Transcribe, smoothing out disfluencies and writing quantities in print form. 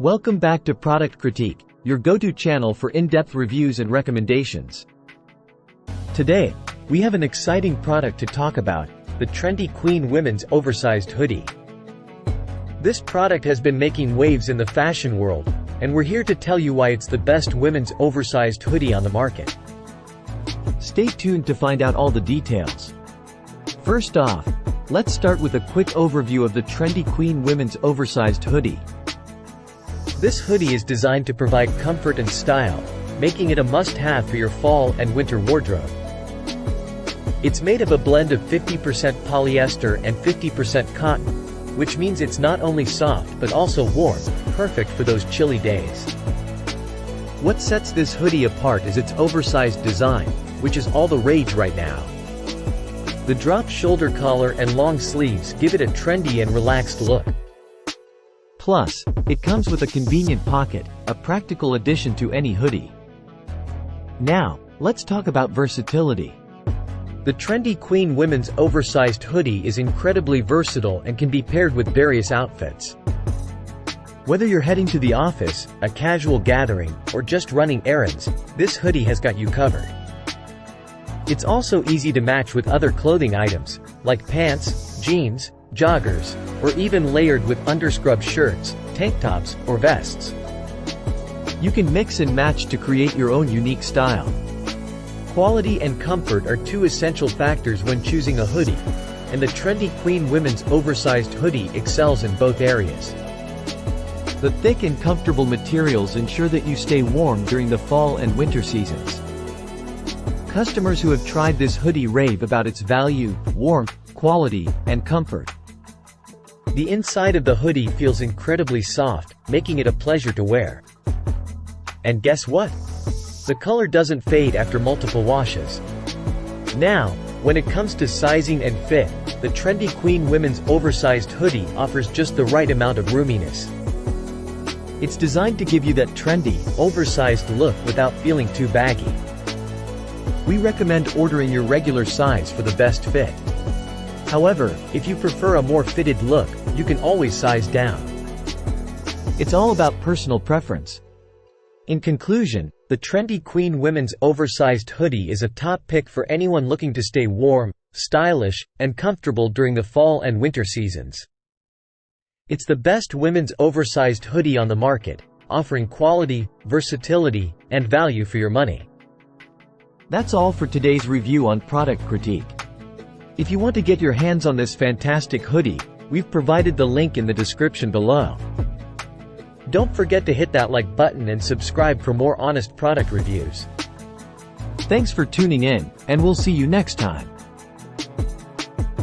Welcome back to Product Critique, your go-to channel for in-depth reviews and recommendations. Today, we have an exciting product to talk about, the Trendy Queen Women's Oversized Hoodie. This product has been making waves in the fashion world, and we're here to tell you why it's the best women's oversized hoodie on the market. Stay tuned to find out all the details. First off, let's start with a quick overview of the Trendy Queen Women's Oversized Hoodie. This hoodie is designed to provide comfort and style, making it a must-have for your fall and winter wardrobe. It's made of a blend of 50% polyester and 50% cotton, which means it's not only soft but also warm, perfect for those chilly days. What sets this hoodie apart is its oversized design, which is all the rage right now. The drop shoulder collar and long sleeves give it a trendy and relaxed look. Plus, it comes with a convenient pocket, a practical addition to any hoodie. Now, let's talk about versatility. The Trendy Queen Women's Oversized Hoodie is incredibly versatile and can be paired with various outfits. Whether you're heading to the office, a casual gathering, or just running errands, this hoodie has got you covered. It's also easy to match with other clothing items, like pants, jeans, joggers, or even layered with underscrub shirts, tank tops, or vests. You can mix and match to create your own unique style. Quality and comfort are two essential factors when choosing a hoodie, and the Trendy Queen Women's Oversized Hoodie excels in both areas. The thick and comfortable materials ensure that you stay warm during the fall and winter seasons. Customers who have tried this hoodie rave about its value, warmth, quality, and comfort. The inside of the hoodie feels incredibly soft, making it a pleasure to wear. And guess what? The color doesn't fade after multiple washes. Now, when it comes to sizing and fit, the Trendy Queen Women's Oversized Hoodie offers just the right amount of roominess. It's designed to give you that trendy, oversized look without feeling too baggy. We recommend ordering your regular size for the best fit. However, if you prefer a more fitted look, you can always size down. It's all about personal preference. In conclusion, the Trendy Queen Women's Oversized Hoodie is a top pick for anyone looking to stay warm, stylish, and comfortable during the fall and winter seasons. It's the best women's oversized hoodie on the market, offering quality, versatility, and value for your money. That's all for today's review on Product Critique. If you want to get your hands on this fantastic hoodie, we've provided the link in the description below. Don't forget to hit that like button and subscribe for more honest product reviews. Thanks for tuning in, and we'll see you next time.